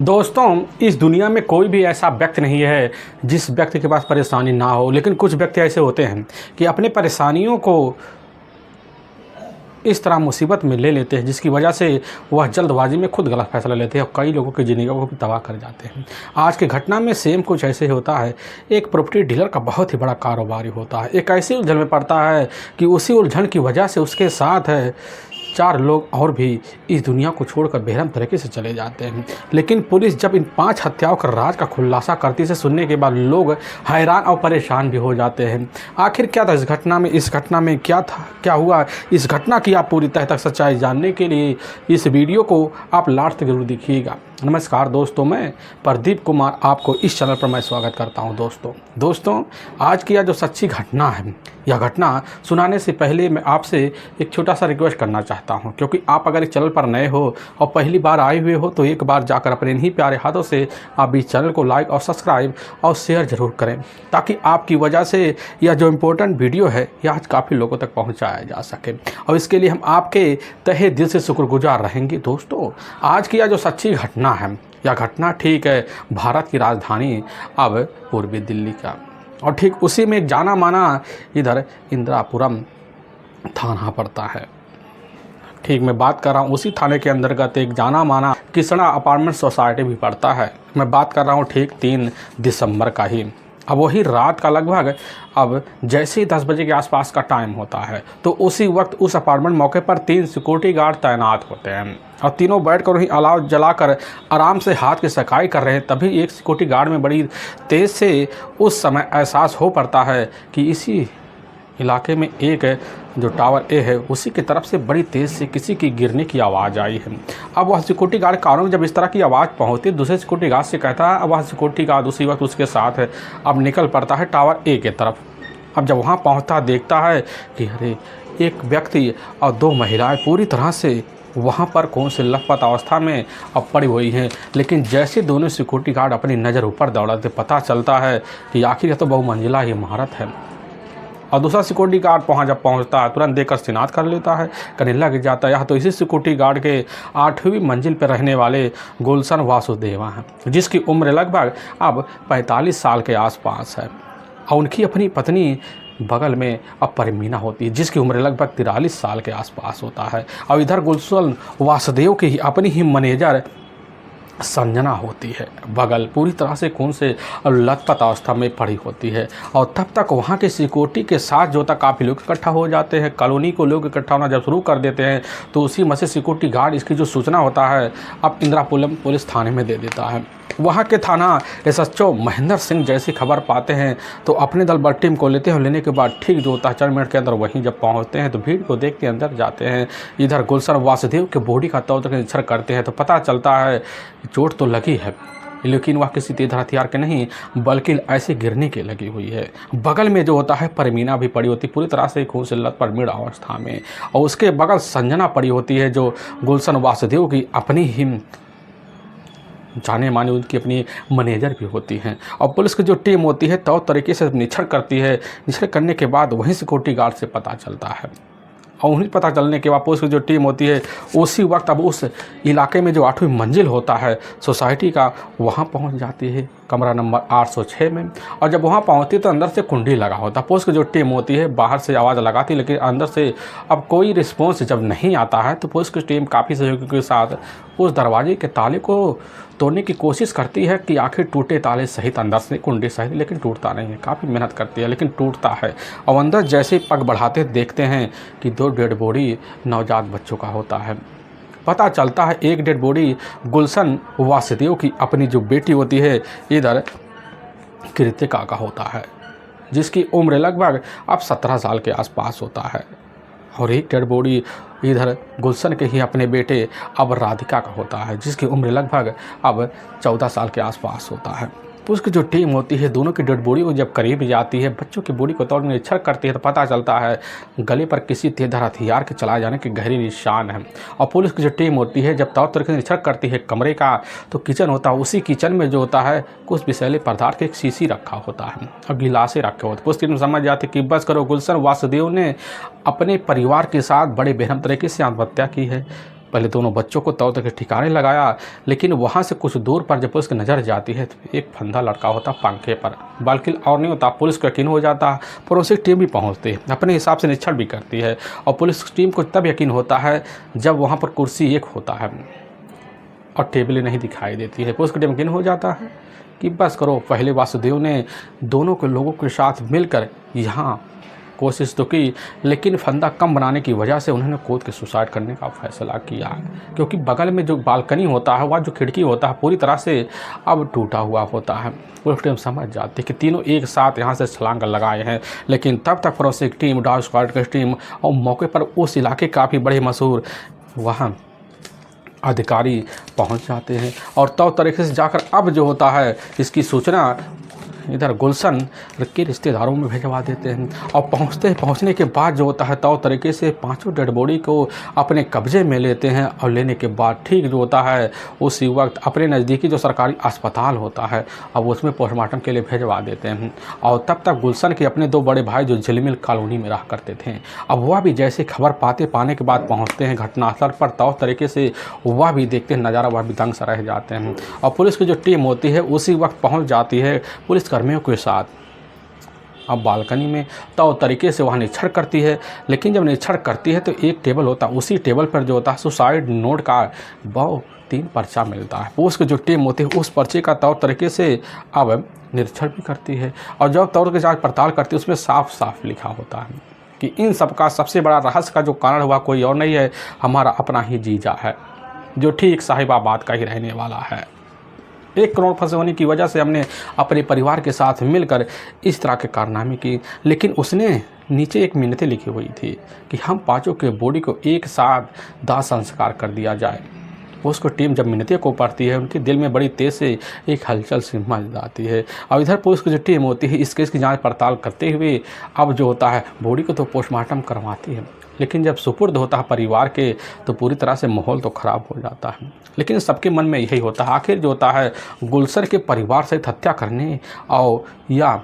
दोस्तों, इस दुनिया में कोई भी ऐसा व्यक्ति नहीं है जिस व्यक्ति के पास परेशानी ना हो। लेकिन कुछ व्यक्ति ऐसे होते हैं कि अपने परेशानियों को इस तरह मुसीबत में ले लेते हैं जिसकी वजह से वह जल्दबाजी में खुद गलत फैसला लेते हैं और कई लोगों की ज़िंदगी को भी तबाह कर जाते हैं। आज की घटना में सेम कुछ ऐसे होता है। एक प्रॉपर्टी डीलर का बहुत ही बड़ा कारोबारी होता है, एक ऐसी उलझन में पड़ता है कि उसी उलझन की वजह से उसके साथ है 4 लोग और भी इस दुनिया को छोड़कर बेरहम तरीके से चले जाते हैं। लेकिन पुलिस जब इन 5 हत्याओं का राज का खुलासा करती से सुनने के बाद लोग हैरान और परेशान भी हो जाते हैं। आखिर क्या था इस घटना में क्या था, क्या हुआ, इस घटना की आप पूरी तह तक सच्चाई जानने के लिए इस वीडियो को आप लास्ट तक जरूर देखिएगा। नमस्कार दोस्तों, मैं प्रदीप कुमार आपको इस चैनल पर मैं स्वागत करता हूं। दोस्तों आज की यह जो सच्ची घटना है, यह घटना सुनाने से पहले मैं आपसे एक छोटा सा रिक्वेस्ट करना चाहता हूं, क्योंकि आप अगर इस चैनल पर नए हो और पहली बार आए हुए हो तो एक बार जाकर अपने इन्हीं प्यारे हाथों से आप इस चैनल को लाइक और सब्सक्राइब और शेयर ज़रूर करें, ताकि आपकी वजह से यह जो इम्पोर्टेंट वीडियो है यह आज काफ़ी लोगों तक पहुँचाया जा सके। और इसके लिए हम आपके तहे दिल से शुक्रगुजार रहेंगे। दोस्तों आज की यह जो सच्ची घटना है, यह घटना ठीक है भारत की राजधानी अब पूर्वी दिल्ली का, और ठीक उसी में एक जाना माना इधर इंदिरापुरम थाना पड़ता है। ठीक मैं बात कर रहा हूँ उसी थाने के अंतर्गत एक जाना माना किसना अपार्टमेंट सोसाइटी भी पड़ता है। मैं बात कर रहा हूँ ठीक 3 दिसंबर का ही। अब वही रात का लगभग अब जैसे ही 10 बजे के आसपास का टाइम होता है तो उसी वक्त उस अपार्टमेंट मौके पर 3 सिक्योरिटी गार्ड तैनात होते हैं और तीनों बैठकर वहीं अलाव जलाकर आराम से हाथ की सफाई कर रहे हैं। तभी एक सिक्योरिटी गार्ड में बड़ी तेज़ से उस समय एहसास हो पड़ता है कि इसी इलाके में एक जो टावर ए है उसी की तरफ से बड़ी तेज़ से किसी की गिरने की आवाज़ आई है। अब वह सिक्योरिटी गार्ड कानों में जब इस तरह की आवाज़ पहुंचती है, दूसरे सिक्योरिटी गार्ड से कहता है। अब वह सिक्योरिटी गार्ड उसी वक्त उसके साथ है अब निकल पड़ता है टावर ए के तरफ। अब जब वहाँ पहुँचता देखता है कि अरे एक व्यक्ति और 2 महिलाएँ पूरी तरह से वहाँ पर कौन से लथपथ अवस्था में अब पड़ी हुई हैं। लेकिन जैसे दोनों सिक्योरिटी गार्ड अपनी नज़र ऊपर दौड़ाते पता चलता है कि आखिर यह तो बहुमंजिला इमारत है। और दूसरा सिक्योरिटी गार्ड जब पहुंचता है तुरंत देखकर सिनात कर लेता है, कहने लग जाता है यह तो इसी सिक्योरिटी गार्ड के 8वीं मंजिल पर रहने वाले गुलशन वासुदेवा हैं, जिसकी उम्र लगभग अब 45 साल के आसपास है। और उनकी अपनी पत्नी बगल में अब परमीना होती है, जिसकी उम्र लगभग 43 साल के आसपास होता है। और इधर गुलशन वासुदेव की अपनी ही मैनेजर संजना होती है, बगल पूरी तरह से खून से लथपथ अवस्था में पड़ी होती है। और तब तक वहाँ के सिक्योरिटी के साथ जो था काफ़ी लोग इकट्ठा हो जाते हैं। कॉलोनी को लोग इकट्ठा होना जब शुरू कर देते हैं तो उसी में से सिक्योरिटी गार्ड इसकी जो सूचना होता है अब इंदिरापुरम पुलिस थाने में दे देता है। वहाँ के थाना SHO महेंद्र सिंह जैसी खबर पाते हैं तो अपने दल बल टीम को लेते हैं। लेने के बाद ठीक जो होता है 4 मिनट के अंदर वहीं जब पहुँचते हैं तो भीड़ को देख के अंदर जाते हैं। इधर गुलशन वासुदेव के बॉडी का तौर तक निरीक्षण करते हैं तो पता चलता है चोट तो लगी है, लेकिन वह किसी तेज हथियार के नहीं बल्कि ऐसे गिरने के लगी हुई है। बगल में जो होता है परमीना भी पड़ी होती पूरी तरह से खून से लथपथ मृत अवस्था में, और उसके बगल संजना पड़ी होती है जो गुलशन वासुदेव की अपनी ही जाने माने उनकी अपनी मैनेजर भी होती हैं। और पुलिस की जो टीम होती है तौर तरीके से निरीक्षण करती है। निरीक्षण करने के बाद वहीं सिक्योरिटी गार्ड से पता चलता है, और उन्हें पता चलने के बाद पुलिस की जो टीम होती है उसी वक्त अब उस इलाके में जो 8वीं मंजिल होता है सोसाइटी का वहाँ पहुँच जाती है, कमरा नंबर 806 में। और जब वहाँ पहुँचती तो अंदर से कुंडी लगा होता। पुलिस की जो टीम होती है बाहर से आवाज़ लगाती, लेकिन अंदर से अब कोई रिस्पॉन्स जब नहीं आता है तो पुलिस की टीम काफ़ी सहयोग के साथ उस दरवाजे के ताले को तोड़ने की कोशिश करती है कि आखिर टूटे ताले सहित अंदर से कुंडी सहित, लेकिन टूटता नहीं है। काफ़ी मेहनत करती है लेकिन टूटता है। और अंदर जैसे ही पग बढ़ाते देखते हैं कि 2 डेड बॉडी नवजात बच्चों का होता है। पता चलता है एक डेड बॉडी गुलशन वासुदेव की अपनी जो बेटी होती है इधर कृतिका का होता है, जिसकी उम्र लगभग अब 17 साल के आसपास होता है। और एक डेड बॉडी इधर गुलशन के ही अपने बेटे अब राधिका का होता है, जिसकी उम्र लगभग अब 14 साल के आसपास होता है। उसकी जो टीम होती है दोनों की डेड बॉडी को जब करीब जाती है, बच्चों की बॉडी को तौर निरीक्षण करती है तो पता चलता है गले पर किसी तेजधार हथियार के चलाए जाने के गहरे निशान हैं। और पुलिस की जो टीम होती है जब तौर तरीके से निरीक्षण करती है कमरे का तो किचन होता है, उसी किचन में जो होता है कुछ विषैले पदार्थ के एक शीशी रखा होता है और गिलासें रखे होते हैं। पुलिस की टीम समझ जाती है कि बस करो, गुलशन वासुदेव ने अपने परिवार के साथ बड़े बेरहम तरीके से आत्महत्या की है। पहले दोनों बच्चों को तौर तक ठिकाने लगाया, लेकिन वहाँ से कुछ दूर पर जब पुलिस की नज़र जाती है तो एक फंदा लड़का होता पंखे पर, बल्कि और नहीं होता। पुलिस को यकीन हो जाता, फोरेंसिक टीम भी पहुँचती है, अपने हिसाब से निरीक्षण भी करती है, और पुलिस टीम को तब यकीन होता है जब वहाँ पर कुर्सी एक होता है और टेबलें नहीं दिखाई देती है। पुलिस को यकीन हो जाता है कि बस करो। पहले वासुदेव ने दोनों के लोगों के साथ मिलकर यहाँ कोशिश तो की, लेकिन फंदा कम बनाने की वजह से उन्होंने कूद के सुसाइड करने का फैसला किया, क्योंकि बगल में जो बालकनी होता है, वह जो खिड़की होता है पूरी तरह से अब टूटा हुआ होता है। पुलिस टीम समझ जाती है कि तीनों एक साथ यहाँ से छलांग लगाए हैं, लेकिन तब तक फोरेंसिक टीम, डॉग स्क्वाड की टीम और मौके पर उस इलाके काफ़ी बड़े मशहूर वहाँ अधिकारी पहुंच जाते हैं, और तौर तरीके से जाकर अब जो होता है इसकी सूचना इधर गुलशन के रिश्तेदारों में भिजवा देते हैं। और पहुंचने के बाद जो होता है तौर तरीके से पांचों डेड बॉडी को अपने कब्जे में लेते हैं, और लेने के बाद ठीक जो होता है उसी वक्त अपने नज़दीकी जो सरकारी अस्पताल होता है अब उसमें पोस्टमार्टम के लिए भिजवा देते हैं। और तब तक गुलशन के अपने दो बड़े भाई जो झिलमिल कॉलोनी में रहा करते थे, अब वह भी जैसे खबर पाने के बाद पहुँचते हैं घटनास्थल पर, तौर तरीके से वह भी देखते हैं नज़ारा, वह भी दंग सा रह जाते हैं। और पुलिस की जो टीम होती है उसी वक्त पहुँच जाती है पुलिस कर्मियों के साथ अब बालकनी में, तो तरीके से वहाँ निरीक्षण करती है। लेकिन जब निरीक्षण करती है तो एक टेबल होता है, उसी टेबल पर जो होता है सुसाइड नोट का 3 पर्चा मिलता है। उसकी जो टीम होती है उस पर्चे का तौर तरीके से अब निरीक्षण भी करती है, और जब तौर की जांच पड़ताल करती है उसमें साफ साफ लिखा होता है कि इन सब का सबसे बड़ा रहस्य का जो कारण हुआ कोई और नहीं है, हमारा अपना ही जीजा है, जो ठीक साहिबाबाद का ही रहने वाला है। 1 करोड़ फंसे होने की वजह से हमने अपने परिवार के साथ मिलकर इस तरह के कारनामे की, लेकिन उसने नीचे एक मिन्नतें लिखी हुई थी कि हम पांचों के बॉडी को एक साथ दाह संस्कार कर दिया जाए। उसको टीम जब मिन्नतें को पढ़ती है उनके दिल में बड़ी तेज़ से एक हलचल सी मच जाती है। और इधर पुलिस की जो टीम होती है इस केस की जांच पड़ताल करते हुए अब जो होता है बॉडी को तो पोस्टमार्टम करवाती है, लेकिन जब सुपुर्द होता है परिवार के तो पूरी तरह से माहौल तो ख़राब हो जाता है। लेकिन सबके मन में यही होता है आखिर जो होता है गुलशन के परिवार से हत्या करने और या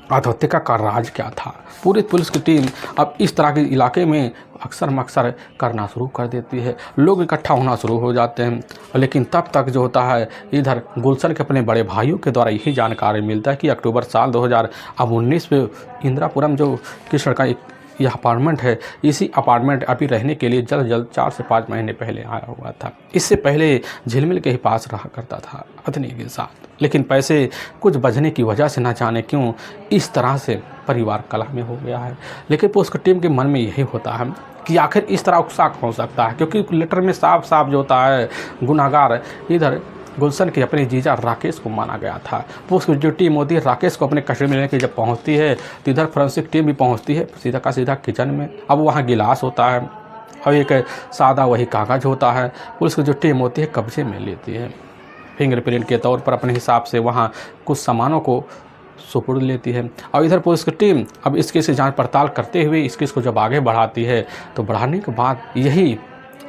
आत्महत्या का राज क्या था। पूरी पुलिस की टीम अब इस तरह के इलाके में अक्सर मक्सर करना शुरू कर देती है, लोग इकट्ठा होना शुरू हो जाते हैं। लेकिन तब तक जो होता है इधर गुलशन के अपने बड़े भाइयों के द्वारा यही जानकारी मिलता है कि अक्टूबर साल 2019 में इंदिरापुरम जो कृष्ण का यह अपार्टमेंट है, इसी अपार्टमेंट अभी रहने के लिए जल्द 4 से 5 महीने पहले आया हुआ था। इससे पहले झिलमिल के ही पास रहा करता था पत्नी के साथ, लेकिन पैसे कुछ बचने की वजह से ना जाने क्यों इस तरह से परिवार कलह में हो गया है। लेकिन पुलिस की टीम के मन में यही होता है कि आखिर इस तरह उत्साह हो सकता है, क्योंकि लेटर में साफ साफ जो होता है गुनाहगार इधर गुलशन के अपने जीजा राकेश को माना गया था। वो उसकी जो टीम होती है राकेश को अपने कस्टडी में लेने के जब पहुंचती है तो इधर फोरेंसिक टीम भी पहुंचती है सीधा का सीधा किचन में। अब वहां गिलास होता है और एक सादा वही कागज़ होता है, पुलिस की जो टीम होती है कब्जे में लेती है। फिंगरप्रिंट के तौर पर अपने हिसाब से वहाँ कुछ सामानों को सुपुर्द लेती है। और इधर पुलिस की टीम अब इस केस की जाँच पड़ताल करते हुए इस केस को जब आगे बढ़ाती है तो बढ़ाने के बाद यही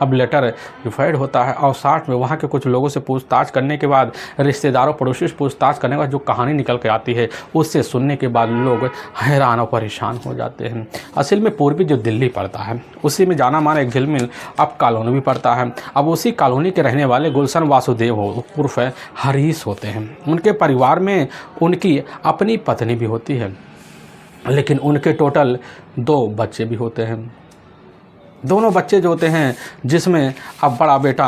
अब लेटर रिफाइड होता है और साथ में वहाँ के कुछ लोगों से पूछताछ करने के बाद रिश्तेदारों पड़ोसी से पूछताछ करने के बाद जो कहानी निकल के आती है उससे सुनने के बाद लोग हैरान और परेशान हो जाते हैं। असल में पूर्वी जो दिल्ली पड़ता है उसी में जाना माना एक झिलमिल अब कॉलोनी भी पड़ता है। अब उसी कॉलोनी के रहने वाले गुलशन वासुदेव उर्फ हरीश होते हैं। उनके परिवार में उनकी अपनी पत्नी भी होती है, लेकिन उनके टोटल 2 बच्चे भी होते हैं। दोनों बच्चे जो होते हैं जिसमें अब बड़ा बेटा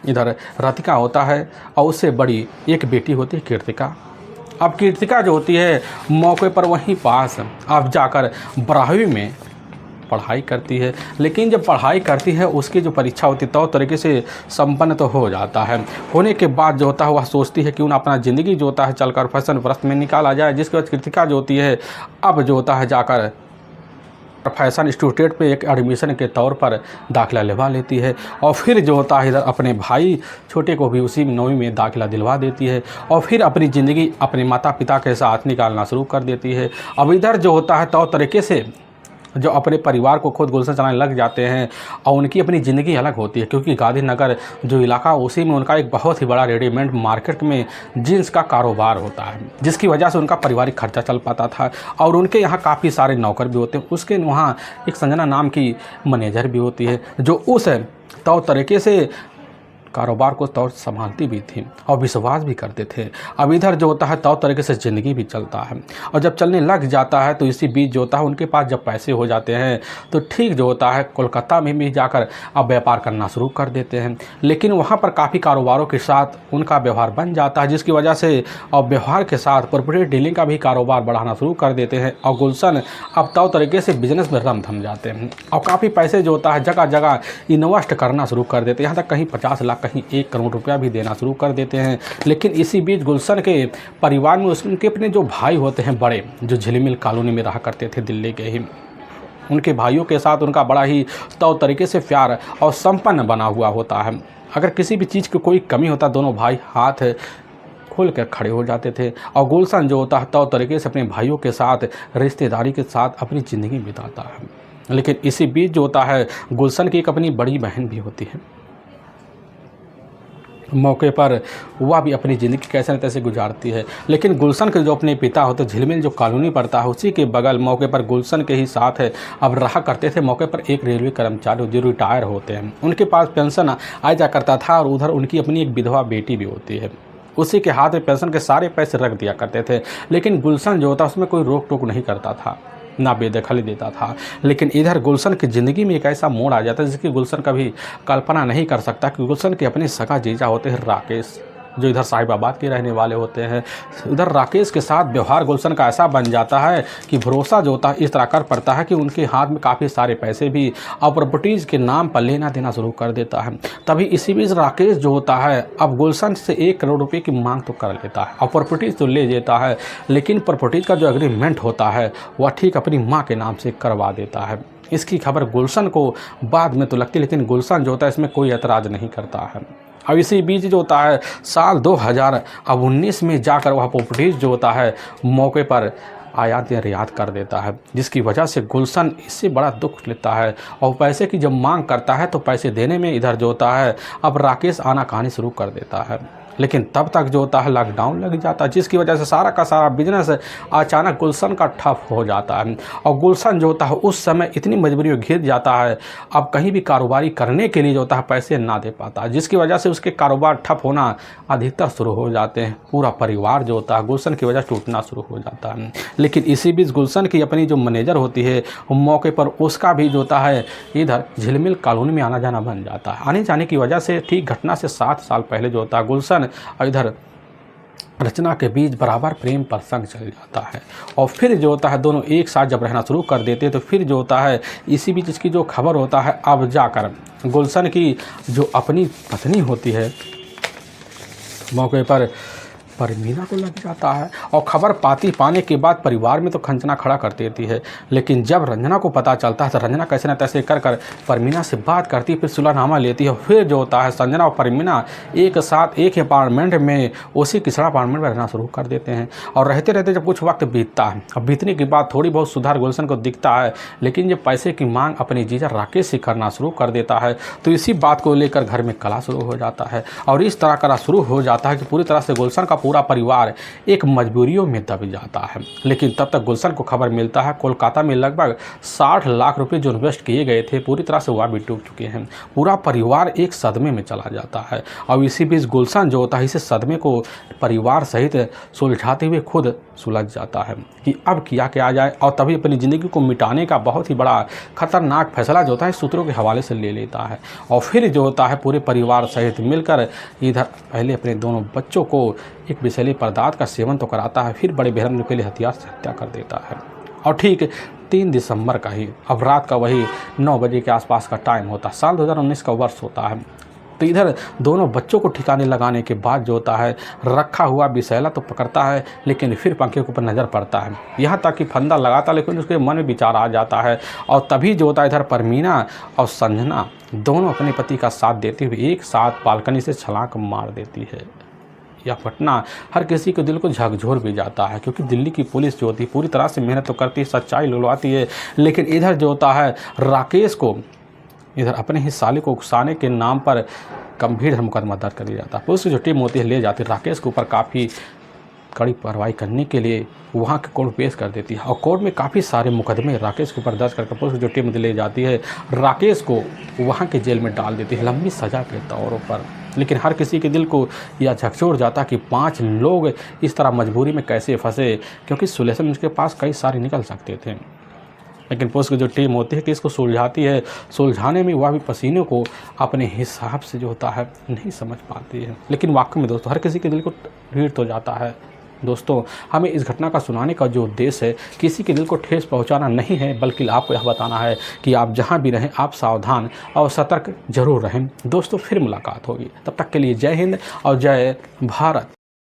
इधर रतिका होता है और उससे बड़ी एक बेटी होती है कीर्तिका। अब कीर्तिका जो होती है मौके पर वहीं पास अब जाकर 12वीं में पढ़ाई करती है, लेकिन जब पढ़ाई करती है उसकी जो परीक्षा होती है तो तरीके से संपन्न तो हो जाता है। होने के बाद जो होता है वह सोचती है कि उन्हें अपना ज़िंदगी जो होता है चलकर फैशन व्रत में निकाला जाए, जिसके बाद कीर्तिका जो होती है अब जो होता है जाकर फैशन इंस्टीट्यूट पे एक एडमिशन के तौर पर दाखिला लिलवा लेती है और फिर जो होता है इधर अपने भाई छोटे को भी उसी 9वीं में दाखिला दिलवा देती है और फिर अपनी ज़िंदगी अपने माता पिता के साथ निकालना शुरू कर देती है। अब इधर जो होता है तौर तरीके से जो अपने परिवार को खुद गुलशन चलाने लग जाते हैं और उनकी अपनी ज़िंदगी अलग होती है, क्योंकि गांधीनगर जो इलाका उसी में उनका एक बहुत ही बड़ा रेडीमेड मार्केट में जीन्स का कारोबार होता है, जिसकी वजह से उनका पारिवारिक खर्चा चल पाता था और उनके यहाँ काफ़ी सारे नौकर भी होते हैं। उसके वहाँ एक संजना नाम की मैनेजर भी होती है जो उस तौर तरीके से कारोबार को तौर संभालती भी थी और विश्वास भी करते थे। अब इधर जो होता है तौर तरीके से ज़िंदगी भी चलता है, और जब चलने लग जाता है तो इसी बीच जो होता है उनके पास जब पैसे हो जाते हैं तो ठीक जो होता है कोलकाता में भी जाकर अब व्यापार करना शुरू कर देते हैं। लेकिन वहाँ पर काफ़ी कारोबारों के साथ उनका व्यवहार बन जाता है, जिसकी वजह से अब व्यवहार के साथ प्रॉपर्टी डीलिंग का भी कारोबार बढ़ाना शुरू कर देते हैं और गुलशन अब तौर तरीके से बिजनेस में रम थम जाते हैं और काफ़ी पैसे जो होता है जगह जगह इन्वेस्ट करना शुरू कर देते हैं। यहाँ तक कहीं 50 लाख कहीं 1 करोड़ रुपया भी देना शुरू कर देते हैं। लेकिन इसी बीच गुलशन के परिवार में उनके अपने जो भाई होते हैं बड़े, जो झिलमिल कॉलोनी में रहा करते थे दिल्ली के ही, उनके भाइयों के साथ उनका बड़ा ही तौर तरीके से प्यार और संपन्न बना हुआ होता है। अगर किसी भी चीज़ की कोई कमी होता दोनों भाई हाथ खोल कर खड़े हो जाते थे और गुलशन जो होता है तौर तरीके से अपने भाइयों के साथ रिश्तेदारी के साथ अपनी ज़िंदगी बिताता है। लेकिन इसी बीच जो होता है गुलशन की एक अपनी बड़ी बहन भी होती है। मौके पर वह भी अपनी ज़िंदगी कैसे न तैसे गुजारती है। लेकिन गुलशन के जो अपने पिता होते झिलमिल जो कॉलोनी पड़ता है उसी के बगल मौके पर गुलशन के ही साथ है अब रहा करते थे मौके पर एक रेलवे कर्मचारी जो रिटायर होते हैं, उनके पास पेंशन आ जा करता था और उधर उनकी अपनी एक विधवा बेटी भी होती है। उसी के हाथ में पेंशन के सारे पैसे रख दिया करते थे। लेकिन गुलशन जो होता उसमें कोई रोक टोक नहीं करता था, ना बेदखल देता था। लेकिन इधर गुलशन की ज़िंदगी में एक ऐसा मोड़ आ जाता है जिसकी गुलशन कभी कल्पना नहीं कर सकता कि गुलशन के अपने सगा जीजा होते हैं राकेश, जो इधर साहिबाबाद के रहने वाले होते हैं। इधर राकेश के साथ व्यवहार गुलशन का ऐसा बन जाता है कि भरोसा जो होता है इस तरह कर पड़ता है कि उनके हाथ में काफ़ी सारे पैसे भी और प्रॉपर्टीज़ के नाम पर लेना देना शुरू कर देता है। तभी इसी बीच राकेश जो होता है अब गुलशन से 1 करोड़ रुपये की मांग तो कर लेता है और प्रॉपर्टीज़ तो ले लेता है। लेकिन प्रॉपर्टीज़ का जो एग्रीमेंट होता है वह ठीक अपनी माँ के नाम से करवा देता है। इसकी खबर गुलशन को बाद में तो लगती, लेकिन गुलशन जो होता है इसमें कोई एतराज़ नहीं करता है। अब इसी बीच जो होता है साल 2019 में जाकर वह प्रॉपर्टीज़ जो होता है मौके पर आयात निर्यात कर देता है, जिसकी वजह से गुलशन इससे बड़ा दुख लेता है और पैसे की जब मांग करता है तो पैसे देने में इधर जो होता है अब राकेश आनाकानी शुरू कर देता है। लेकिन तब तक जो होता है लॉकडाउन लग जाता है, जिसकी वजह से सारा का सारा बिजनेस अचानक गुलशन का ठप हो जाता है और गुलशन जो होता है उस समय इतनी मजबूरी में घिर जाता है अब कहीं भी कारोबारी करने के लिए जो होता है पैसे ना दे पाता, जिसकी वजह से उसके कारोबार ठप होना अधिकतर शुरू हो जाते हैं। पूरा परिवार जो होता है गुलशन की वजह से टूटना शुरू हो जाता है। लेकिन इसी बीच गुलशन की अपनी जो मैनेजर होती है मौके पर उसका भी जो होता है इधर झिलमिल कॉलोनी में आना जाना बन जाता है। आने जाने की वजह से ठीक घटना से 7 साल पहले जो होता है गुलशन और इधर रचना के बीच बराबर प्रेम प्रसंग चल जाता है और फिर जो होता है दोनों एक साथ जब रहना शुरू कर देते हैं तो फिर जो होता है इसी बीच इसकी जो खबर होता है अब जाकर गुलशन की जो अपनी पत्नी होती है मौके पर परमीना को लग जाता है और खबर पाने के बाद परिवार में तो खंचना खड़ा कर देती है। लेकिन जब रंजना को पता चलता है तो रंजना कैसे न तैसे कर परमीना से बात करती है, फिर सुलहनामा लेती है। फिर जो होता है संजना और परमीना एक साथ एक ही अपार्टमेंट में उसी किसड़ा अपार्टमेंट में रहना शुरू कर देते हैं और रहते रहते जब कुछ वक्त बीतता है, अब बीतने के बाद थोड़ी बहुत सुधार गुलशन को दिखता है। लेकिन जब पैसे की मांग अपने जीजा राकेश से करना शुरू कर देता है तो इसी बात को लेकर घर में कलह शुरू हो जाता है और इस तरह कलह शुरू हो जाता है कि पूरी तरह से गुलशन का पूरा परिवार एक मजबूरियों में दब जाता है। लेकिन तब तक गुलशन को खबर मिलता है कोलकाता में लगभग 60 लाख रुपए जो इन्वेस्ट किए गए थे पूरी तरह से वह भी डूब चुके हैं। पूरा परिवार एक सदमे में चला जाता है और इसी बीच गुलशन जो होता है इस सदमे को परिवार सहित सुलझाते हुए खुद सुलझ जाता है कि अब किया क्या जाए और तभी अपनी ज़िंदगी को मिटाने का बहुत ही बड़ा खतरनाक फैसला जो होता है सूत्रों के हवाले से ले लेता है और फिर जो होता है पूरे परिवार सहित मिलकर इधर पहले अपने दोनों बच्चों को एक विषैले पदार्थ का सेवन तो कराता है, फिर बड़े बेरहम के लिए हथियार से हत्या कर देता है। और ठीक 3 दिसंबर का ही अब रात का वही 9 बजे के आसपास का टाइम होता है, साल 2019 का वर्ष होता है। तो इधर दोनों बच्चों को ठिकाने लगाने के बाद जो होता है रखा हुआ विषैला तो पकड़ता है, लेकिन फिर पंखे के ऊपर नज़र पड़ता है, यहाँ तक कि फंदा लगाता है, लेकिन उसके मन में विचार आ जाता है। और तभी जो होता है इधर परमीना और संजना दोनों अपने पति का साथ देते हुए एक साथ बालकनी से छलांग मार देती है। यह घटना हर किसी के दिल को झकझोर भी जाता है, क्योंकि दिल्ली की पुलिस जो होती है पूरी तरह से मेहनत तो करती है, सच्चाई लुलवाती है, लेकिन इधर जो होता है राकेश को इधर अपने ही साले को उकसाने के नाम पर गंभीर मुकदमा दर्ज कर दिया जाता है। पुलिस की जो टीम होती है ले जाती है राकेश के ऊपर काफ़ी कड़ी कार्रवाई करने के लिए वहाँ के कोर्ट पेश कर देती है और कोर्ट में काफ़ी सारे मुकदमे राकेश के ऊपर दर्ज करके पुलिस की जो टीम ले जाती है, राकेश को वहाँ के जेल में डाल देती है लंबी सज़ा के तौर पर। लेकिन हर किसी के दिल को यह झकझोर जाता कि 5 लोग इस तरह मजबूरी में कैसे फंसे, क्योंकि सॉल्यूशन उसके पास कई सारे निकल सकते थे। लेकिन पुलिस की जो टीम होती है कि इसको सुलझाती है, सुलझाने में वह भी पसीने को अपने हिसाब से जो होता है नहीं समझ पाती है। लेकिन वाकई में दोस्तों हर किसी के दिल को पीड़ तो जाता है। दोस्तों हमें इस घटना का सुनाने का जो उद्देश्य है किसी के दिल को ठेस पहुंचाना नहीं है, बल्कि आपको यह बताना है कि आप जहां भी रहें आप सावधान और सतर्क जरूर रहें। दोस्तों फिर मुलाकात होगी, तब तक के लिए जय हिंद और जय भारत।